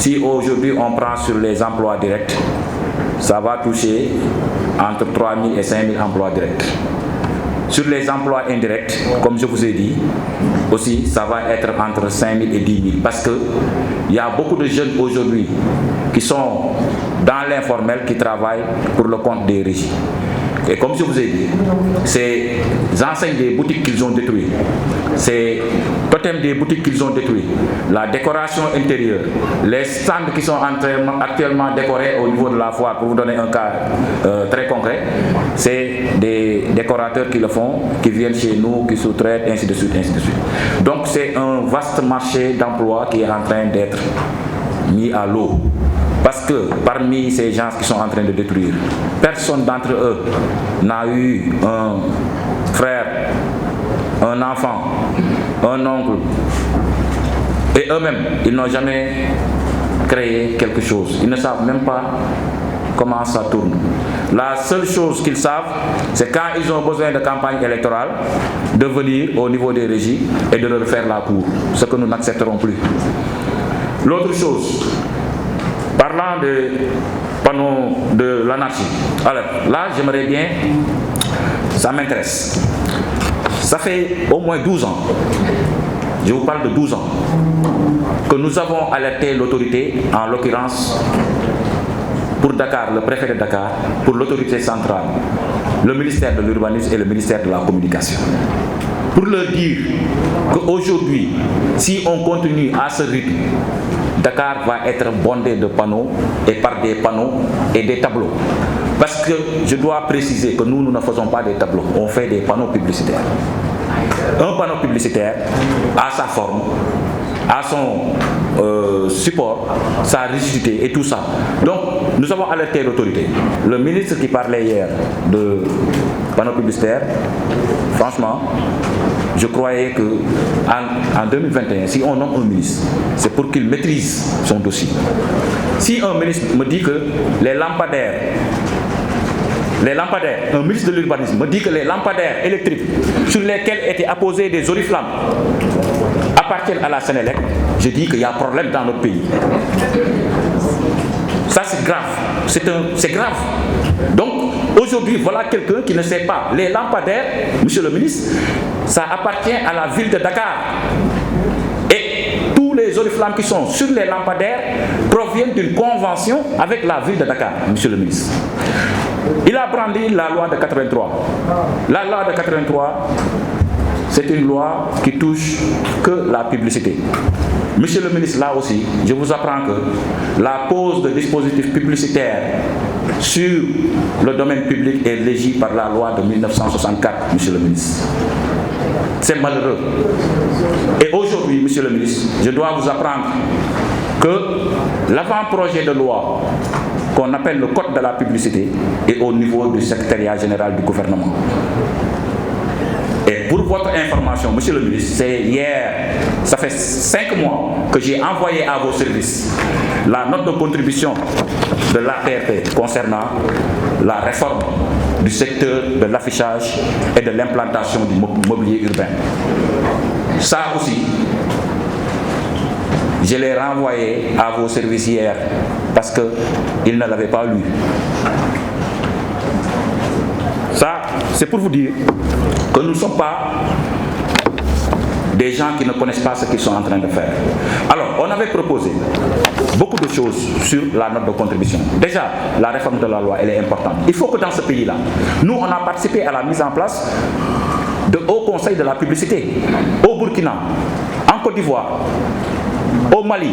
Si aujourd'hui on prend sur les emplois directs, ça va toucher entre 3 000 et 5 000 emplois directs. Sur les emplois indirects, comme je vous ai dit, aussi ça va être entre 5 000 et 10 000 parce qu'il y a beaucoup de jeunes aujourd'hui qui sont dans l'informel, qui travaillent pour le compte des régies. Et comme je vous ai dit, ces enseignes des boutiques qu'ils ont détruites, ces totems des boutiques qu'ils ont détruits, la décoration intérieure, les stands qui sont actuellement décorés au niveau de la foire, pour vous donner un cas très concret, c'est des décorateurs qui le font, qui viennent chez nous, qui sous-traitent, ainsi de suite, ainsi de suite. Donc c'est un vaste marché d'emploi qui est en train d'être mis à l'eau. Parce que parmi ces gens qui sont en train de détruire, personne d'entre eux n'a eu un frère, un enfant, un oncle. Et eux-mêmes, ils n'ont jamais créé quelque chose. Ils ne savent même pas comment ça tourne. La seule chose qu'ils savent, c'est quand ils ont besoin de campagne électorale, de venir au niveau des régies et de leur faire la cour. Ce que nous n'accepterons plus. L'autre chose, parlant de panneaux de l'anarchie, alors là j'aimerais bien, ça m'intéresse. Ça fait au moins 12 ans, je vous parle de 12 ans, que nous avons alerté l'autorité, en l'occurrence pour Dakar, le préfet de Dakar, pour l'autorité centrale, le ministère de l'Urbanisme et le ministère de la Communication, pour leur dire qu'aujourd'hui, si on continue à ce rythme, Dakar va être bondé de panneaux et par des panneaux et des tableaux. Parce que je dois préciser que nous ne faisons pas des tableaux, on fait des panneaux publicitaires. Un panneau publicitaire a sa forme, a son support, sa rigidité et tout ça. Donc nous avons alerté l'autorité. Le ministre qui parlait hier de panneaux publicitaires, franchement, je croyais qu'en 2021, si on nomme un ministre, c'est pour qu'il maîtrise son dossier. Si un ministre me dit que les lampadaires, un ministre de l'urbanisme me dit que les lampadaires électriques sur lesquels étaient apposés des oriflammes appartiennent à la Sénélec, je dis qu'il y a un problème dans notre pays. Ça c'est grave, c'est grave. Donc aujourd'hui, voilà quelqu'un qui ne sait pas. Les lampadaires, monsieur le ministre, ça appartient à la ville de Dakar. Et tous les oriflammes qui sont sur les lampadaires proviennent d'une convention avec la ville de Dakar, monsieur le ministre. Il a brandi la loi de 83. La loi de 83, c'est une loi qui touche que la publicité. Monsieur le ministre, là aussi, je vous apprends que la pose de dispositifs publicitaires sur le domaine public est régie par la loi de 1964, monsieur le ministre. C'est malheureux. Et aujourd'hui, monsieur le ministre, je dois vous apprendre que l'avant-projet de loi qu'on appelle le code de la publicité est au niveau du secrétariat général du gouvernement. Et pour votre information, monsieur le ministre, c'est hier, ça fait 5 mois que j'ai envoyé à vos services la note de contribution de l'APRP concernant la réforme du secteur de l'affichage et de l'implantation du mobilier urbain. Ça aussi, je l'ai renvoyé à vos services hier parce qu'ils ne l'avaient pas lu. Ça, c'est pour vous dire que nous ne sommes pas des gens qui ne connaissent pas ce qu'ils sont en train de faire. Alors, on avait proposé beaucoup de choses sur la note de contribution. Déjà, la réforme de la loi, elle est importante. Il faut que dans ce pays-là, nous, on a participé à la mise en place de Haut Conseil de la publicité au Burkina, en Côte d'Ivoire, au Mali,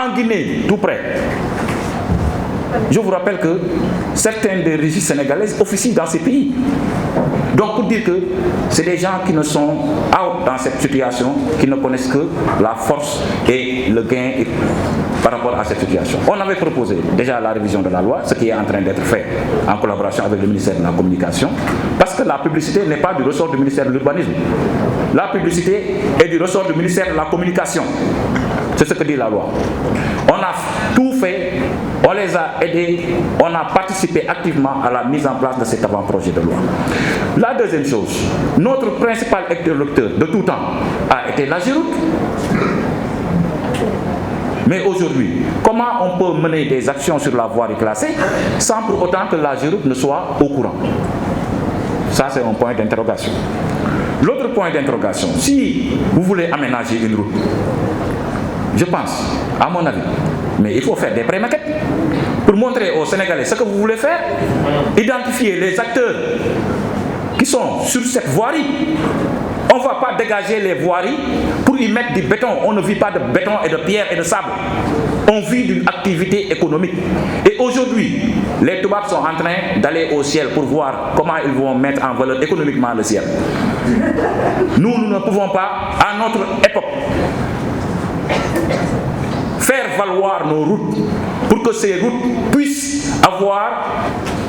en Guinée, tout près. Je vous rappelle que certaines des régies sénégalaises officient dans ces pays. Donc pour dire que c'est des gens qui ne sont out dans cette situation, qui ne connaissent que la force et le gain par rapport à cette situation. On avait proposé déjà la révision de la loi, ce qui est en train d'être fait en collaboration avec le ministère de la Communication, parce que la publicité n'est pas du ressort du ministère de l'Urbanisme. La publicité est du ressort du ministère de la Communication. C'est ce que dit la loi. On a tout fait, on les a aidés, on a participé activement à la mise en place de cet avant-projet de loi. La deuxième chose, notre principal interlocuteur de tout temps a été la Géroute. Mais aujourd'hui, comment on peut mener des actions sur la voirie classée sans pour autant que la Géroute ne soit au courant? Ça, c'est un point d'interrogation. L'autre point d'interrogation, si vous voulez aménager une route, je pense, à mon avis, mais il faut faire des pré-maquettes pour montrer aux Sénégalais ce que vous voulez faire, identifier les acteurs qui sont sur cette voirie. On ne va pas dégager les voiries pour y mettre du béton. On ne vit pas de béton et de pierre et de sable. On vit d'une activité économique. Et aujourd'hui, les Toubabs sont en train d'aller au ciel pour voir comment ils vont mettre en valeur économiquement le ciel. Nous ne pouvons pas, à notre époque, faire valoir nos routes pour que ces routes puissent avoir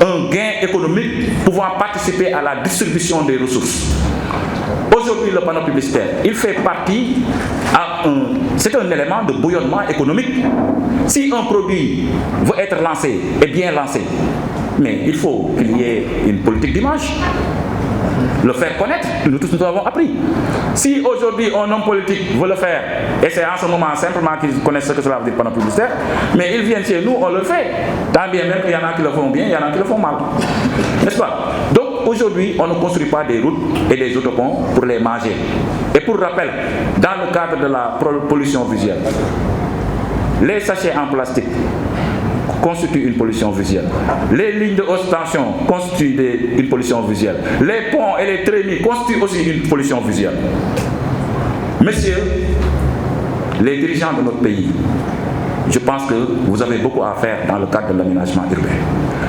un gain économique pouvant participer à la distribution des ressources. Aujourd'hui, le panneau publicitaire, il fait partie, c'est un élément de bouillonnement économique. Si un produit veut être lancé et bien lancé, mais il faut qu'il y ait une politique d'image. Le faire connaître, nous tous nous avons appris. Si aujourd'hui un homme politique veut le faire, et c'est en ce moment simplement qu'ils connaissent ce que cela veut dire panneau publicitaire, mais ils viennent chez nous, on le fait. Tant bien même qu'il y en a qui le font bien, il y en a qui le font mal. N'est-ce pas? Donc aujourd'hui, on ne construit pas des routes et des autoponts pour les manger. Et pour rappel, dans le cadre de la pollution visuelle, les sachets en plastique constituent une pollution visuelle. Les lignes de haute tension constituent une pollution visuelle. Les ponts et les trémies constituent aussi une pollution visuelle. Messieurs, les dirigeants de notre pays, je pense que vous avez beaucoup à faire dans le cadre de l'aménagement urbain.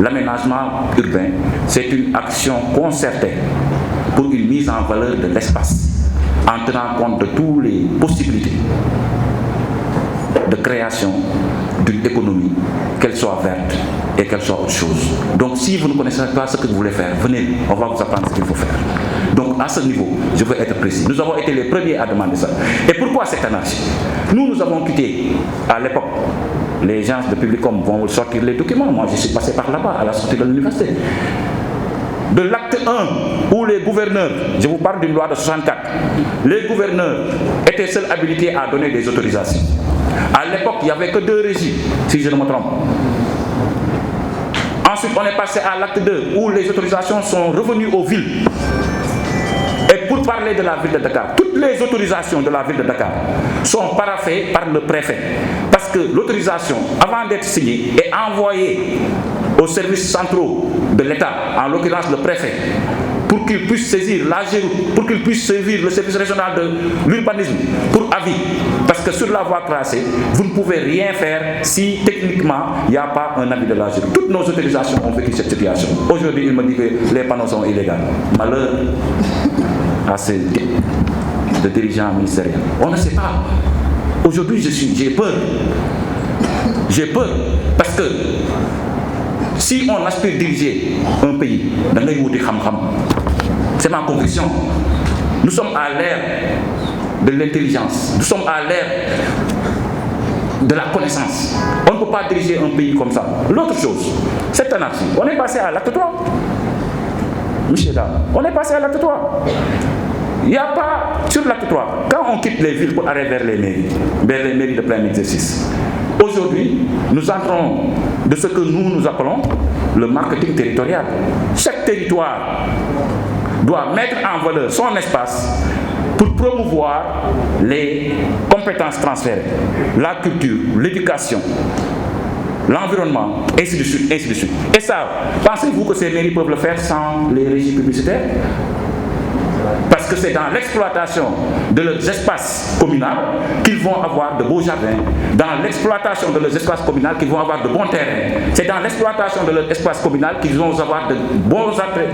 L'aménagement urbain, c'est une action concertée pour une mise en valeur de l'espace, en tenant compte de toutes les possibilités de création d'une économie, qu'elle soit verte et qu'elle soit autre chose. Donc si vous ne connaissez pas ce que vous voulez faire, venez, on va vous apprendre ce qu'il faut faire. Donc à ce niveau, je veux être précis. Nous avons été les premiers à demander ça. Et pourquoi cette anarchie? Nous avons quitté à l'époque, les gens de Publicom vont sortir les documents. Moi, je suis passé par là-bas à la sortie de l'université. De l'acte 1, où les gouverneurs, je vous parle d'une loi de 64, les gouverneurs étaient seuls habilités à donner des autorisations. À l'époque, il n'y avait que 2 régies, si je ne me trompe. Ensuite, on est passé à l'acte 2, où les autorisations sont revenues aux villes. Et pour parler de la ville de Dakar, toutes les autorisations de la ville de Dakar sont paraphées par le préfet. Parce que l'autorisation, avant d'être signée, est envoyée aux services centraux de l'État, en l'occurrence le préfet, pour qu'il puisse saisir la Géroute, pour qu'il puisse saisir le service régional de l'urbanisme pour avis. Parce que sur la voie tracée, vous ne pouvez rien faire si techniquement il n'y a pas un avis de la Géroute. Toutes nos autorisations ont vécu cette situation. Aujourd'hui, il me dit que les panneaux sont illégaux. Malheur à ce type de dirigeants ministériels. On ne sait pas. Aujourd'hui, j'ai peur. J'ai peur parce que si on aspire à diriger un pays, c'est ma conviction. Nous sommes à l'ère de l'intelligence, nous sommes à l'ère de la connaissance. On ne peut pas diriger un pays comme ça. L'autre chose, cette anarchie, on est passé à l'acte 3. Monsieur Dam, on est passé à l'acte 3. Il n'y a pas, sur l'acte 3, quand on quitte les villes pour aller vers les mairies de plein exercice, aujourd'hui, nous entrons de ce que nous appelons le marketing territorial. Chaque territoire doit mettre en valeur son espace pour promouvoir les compétences transférées, la culture, l'éducation, l'environnement, ainsi de suite, ainsi de suite. Et ça, pensez-vous que ces mairies peuvent le faire sans les régies publicitaires? Parce que c'est dans l'exploitation de leurs espaces communaux qu'ils vont avoir de beaux jardins, dans l'exploitation de leurs espaces communaux qu'ils vont avoir de bons terrains, c'est dans l'exploitation de leur espace communal qu'ils vont avoir de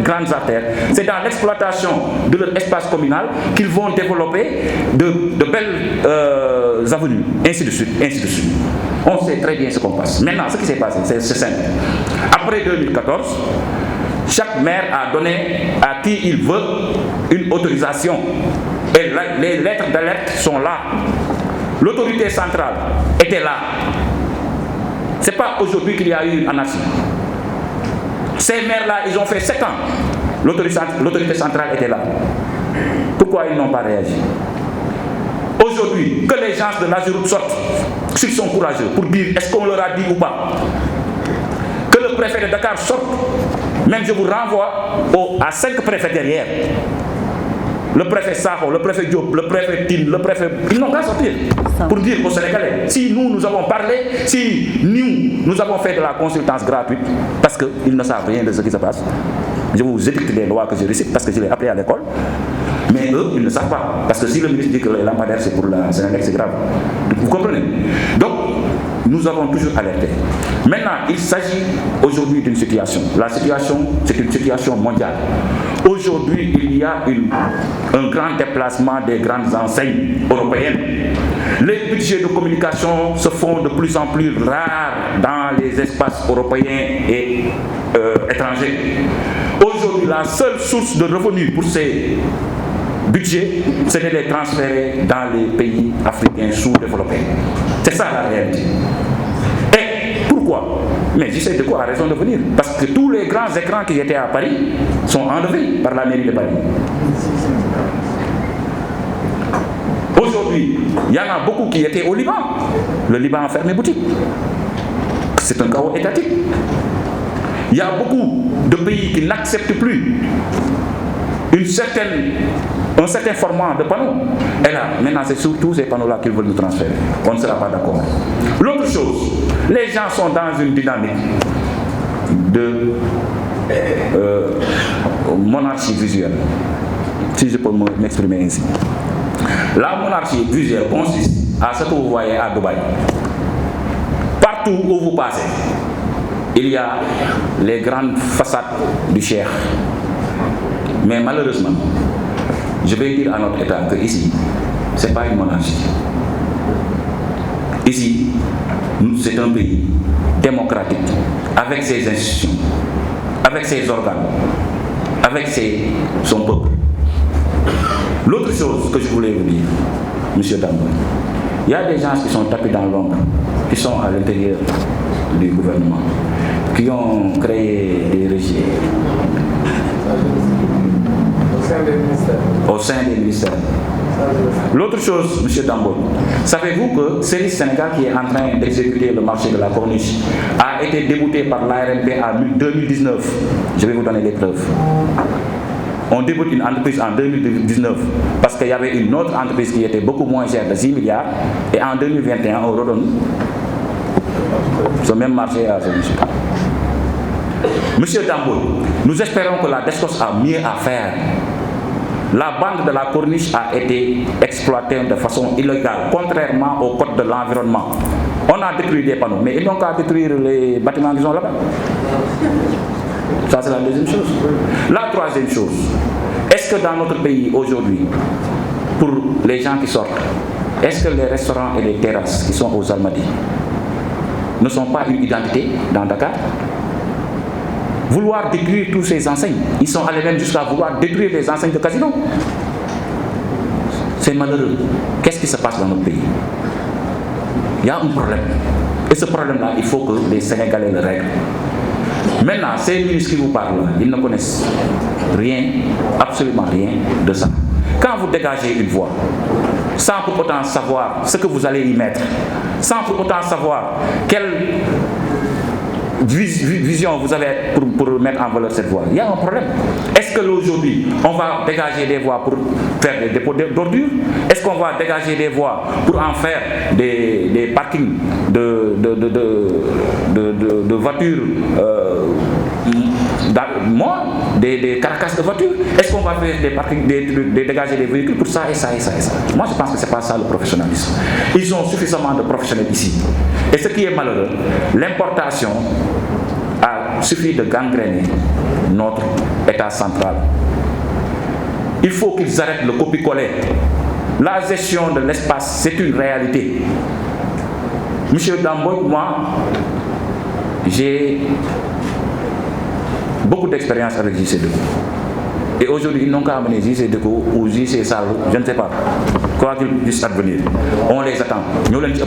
grandes artères, c'est dans l'exploitation de leur espace communal qu'ils vont développer de belles avenues, ainsi de suite, ainsi de suite. On sait très bien ce qu'on passe. Maintenant, ce qui s'est passé, c'est simple. Après 2014, chaque maire a donné à qui il veut une autorisation. Et les lettres d'alerte sont là. L'autorité centrale était là. Ce n'est pas aujourd'hui qu'il y a eu une anarchie. Ces maires-là, ils ont fait 7 ans. L'autorité centrale était là. Pourquoi ils n'ont pas réagi? Aujourd'hui, que les gens de l'Ageroute sortent, s'ils sont courageux, pour dire est-ce qu'on leur a dit ou pas. Que le préfet de Dakar sorte, même je vous renvoie à 5 préfets derrière. Le préfet Sakho, le préfet Diop, le préfet Tine, le préfet... Ils n'ont qu'à sortir pour dire aux Sénégalais, si nous avons parlé, si nous avons fait de la consultance gratuite, parce qu'ils ne savent rien de ce qui se passe. Je vous édicte des lois que je récite parce que je l'ai appris à l'école. Mais eux, ils ne savent pas. Parce que si le ministre dit que les lampadaires c'est pour la Sénélec, c'est grave. Vous comprenez? Donc, nous avons toujours alerté. Maintenant, il s'agit aujourd'hui d'une situation. La situation, c'est une situation mondiale. Aujourd'hui, il y a un grand déplacement des grandes enseignes européennes. Les budgets de communication se font de plus en plus rares dans les espaces européens et étrangers. Aujourd'hui, la seule source de revenus pour ces budgets, c'est de les transférer dans les pays africains sous-développés. C'est ça la réalité. Et pourquoi? Mais JC Decaux a raison de venir. Parce que tous les grands écrans qui étaient à Paris sont enlevés par la mairie de Paris. Aujourd'hui, il y en a beaucoup qui étaient au Liban. Le Liban a fermé boutique. C'est un chaos étatique. Il y a beaucoup de pays qui n'acceptent plus un certain format de panneaux. Et là, maintenant, c'est surtout ces panneaux-là qu'ils veulent nous transférer. On ne sera pas d'accord. L'autre chose, les gens sont dans une dynamique de monarchie visuelle, si je peux m'exprimer ainsi. La monarchie visuelle consiste à ce que vous voyez à Dubaï. Partout où vous passez, il y a les grandes façades du Cheikh. Mais malheureusement, je vais dire à notre État que ici, ce n'est pas une monarchie. Ici, c'est un pays démocratique, avec ses institutions, avec ses organes, avec son peuple. L'autre chose que je voulais vous dire, M. Dambo, il y a des gens qui sont tapés dans l'ombre, qui sont à l'intérieur du gouvernement, qui ont créé des régimes au sein des ministères. L'autre chose, M. Dambo, savez-vous que Service Sénégal, qui est en train d'exécuter le marché de la corniche, a été débouté par l'ARMP en 2019? Je vais vous donner des preuves. On débute une entreprise en 2019 parce qu'il y avait une autre entreprise qui était beaucoup moins chère de 6 milliards et en 2021 on redonne ce même marché à ce monsieur. Monsieur Dambo, nous espérons que la DSCOS a mieux à faire. La bande de la corniche a été exploitée de façon illégale, contrairement au code de l'environnement. On a détruit des panneaux, mais ils n'ont qu'à détruire les bâtiments qui sont là-bas. Ça, c'est la deuxième chose. La troisième chose, est-ce que dans notre pays aujourd'hui, pour les gens qui sortent, est-ce que les restaurants et les terrasses qui sont aux Almadies ne sont pas une identité dans Dakar? Vouloir détruire tous ces enseignes, ils sont allés même jusqu'à vouloir détruire les enseignes de casino. C'est malheureux. Qu'est-ce qui se passe dans notre pays? Il y a un problème. Et ce problème-là, il faut que les Sénégalais le règlent. Maintenant, ces ministres qui vous parlent, ils ne connaissent rien, absolument rien de ça. Quand vous dégagez une voie, sans pour autant savoir ce que vous allez y mettre, sans pour autant savoir quelle vision vous avez pour mettre en valeur cette voie, il y a un problème. Est-ce que aujourd'hui, on va dégager des voies pour faire des dépôts d'ordures? Est-ce qu'on va dégager des voies pour en faire des parkings de voitures des carcasses de voitures? Est-ce qu'on va faire des parkings, dégager des véhicules pour ça et ça et ça et ça? Moi je pense que ce n'est pas ça le professionnalisme. Ils ont suffisamment de professionnels ici. Et ce qui est malheureux, l'importation a suffi de gangréner notre État central. Il faut qu'ils arrêtent le copier-coller. La gestion de l'espace, c'est une réalité. Monsieur Dambo, moi, j'ai beaucoup d'expérience avec JC Decaux. Et aujourd'hui, ils n'ont qu'à amener JC Decaux ou JC Salou, je ne sais pas. Quoi qu'ils puissent advenir. On les attend. Nous les